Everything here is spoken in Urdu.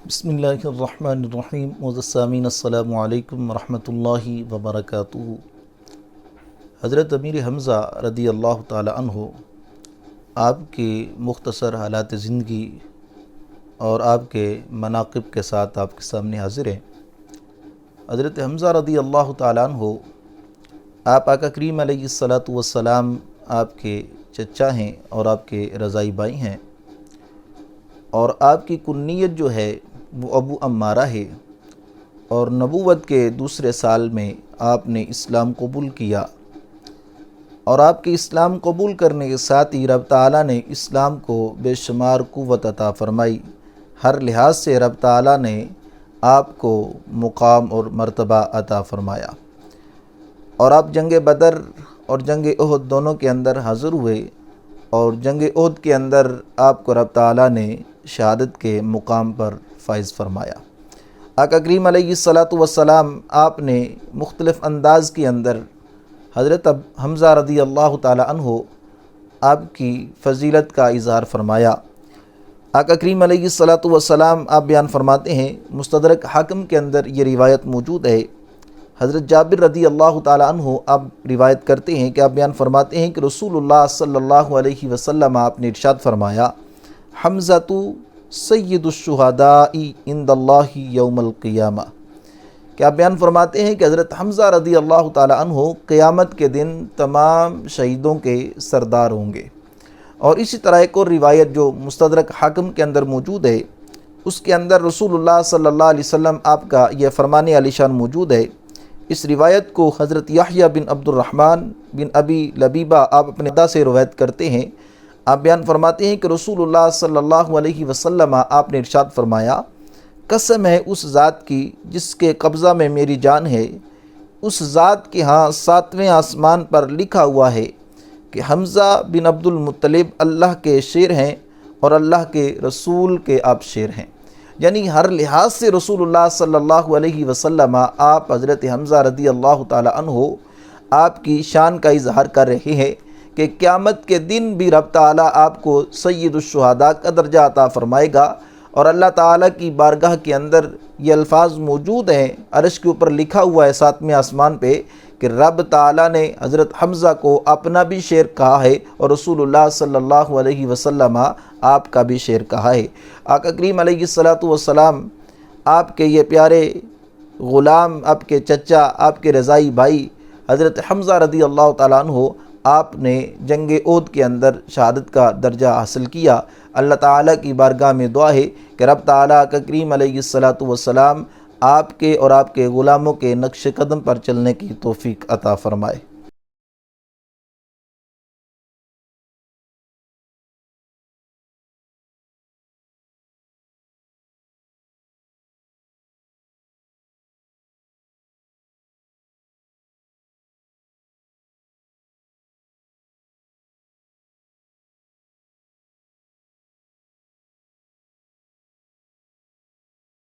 بسم اللہ الرحمن الرحیم سامعین السلام علیکم ورحمۃ اللہ وبرکاتہ۔ حضرت امیر حمزہ رضی اللہ تعالی عنہ آپ کی مختصر حالات زندگی اور آپ کے مناقب کے ساتھ آپ کے سامنے حاضر ہیں۔ حضرت حمزہ رضی اللہ تعالی عنہ آپ آقا کریم علیہ الصلاۃ والسلام آپ کے چچا ہیں اور آپ کے رضائی بھائی ہیں، اور آپ کی کنیت جو ہے وہ ابو عمارہ ہے، اور نبوت کے دوسرے سال میں آپ نے اسلام قبول کیا، اور آپ کے اسلام قبول کرنے کے ساتھ ہی رب تعالیٰ نے اسلام کو بے شمار قوت عطا فرمائی۔ ہر لحاظ سے رب تعالیٰ نے آپ کو مقام اور مرتبہ عطا فرمایا، اور آپ جنگ بدر اور جنگ احد دونوں کے اندر حاضر ہوئے، اور جنگ احد کے اندر آپ کو رب تعالیٰ نے شہادت کے مقام پر فائز فرمایا۔ آقا کریم علیہ الصلاۃ والسلام آپ نے مختلف انداز کے اندر حضرت حمزہ رضی اللہ تعالی عنہ آپ کی فضیلت کا اظہار فرمایا۔ آقا کریم علیہ الصلاۃ والسلام آپ بیان فرماتے ہیں، مستدرک حاکم کے اندر یہ روایت موجود ہے، حضرت جابر رضی اللہ تعالی عنہ آپ روایت کرتے ہیں کہ آپ بیان فرماتے ہیں کہ رسول اللہ صلی اللہ علیہ وسلم آپ نے ارشاد فرمایا، حمزہ سید الشہداء عند اللہ یوم القیامہ، کہ آپ بیان فرماتے ہیں کہ حضرت حمزہ رضی اللہ تعالی عنہ قیامت کے دن تمام شہیدوں کے سردار ہوں گے۔ اور اسی طرح ایک اور روایت جو مستدرک حاکم کے اندر موجود ہے، اس کے اندر رسول اللہ صلی اللہ علیہ وسلم آپ کا یہ فرمان عالی شان موجود ہے۔ اس روایت کو حضرت یحییٰ بن عبد الرحمن بن ابی لبیبہ آپ اپنے دادا سے روایت کرتے ہیں۔ آپ بیان فرماتے ہیں کہ رسول اللہ صلی اللہ علیہ وسلم آپ نے ارشاد فرمایا، قسم ہے اس ذات کی جس کے قبضہ میں میری جان ہے، اس ذات کے ہاں 7ویں آسمان پر لکھا ہوا ہے کہ حمزہ بن عبد المطلب اللہ کے شیر ہیں اور اللہ کے رسول کے آپ شیر ہیں۔ یعنی ہر لحاظ سے رسول اللہ صلی اللہ علیہ وسلم آپ حضرت حمزہ رضی اللہ تعالی عنہ آپ کی شان کا اظہار کر رہے ہیں کہ قیامت کے دن بھی رب تعالیٰ آپ کو سید الشہداء کا درجہ عطا فرمائے گا، اور اللہ تعالیٰ کی بارگاہ کے اندر یہ الفاظ موجود ہیں، عرش کے اوپر لکھا ہوا ہے 7ویں آسمان پہ کہ رب تعالیٰ نے حضرت حمزہ کو اپنا بھی شیر کہا ہے اور رسول اللہ صلی اللہ علیہ وسلم آپ کا بھی شیر کہا ہے۔ آقا کریم علیہ الصلاۃ والسلام آپ کے یہ پیارے غلام، آپ کے چچا، آپ کے رضائی بھائی حضرت حمزہ رضی اللہ تعالیٰ عنہ آپ نے جنگ احد کے اندر شہادت کا درجہ حاصل کیا۔ اللہ تعالیٰ کی بارگاہ میں دعا ہے کہ رب تعالیٰ کا کریم علیہ الصلاۃ والسلام آپ کے اور آپ کے غلاموں کے نقش قدم پر چلنے کی توفیق عطا فرمائے۔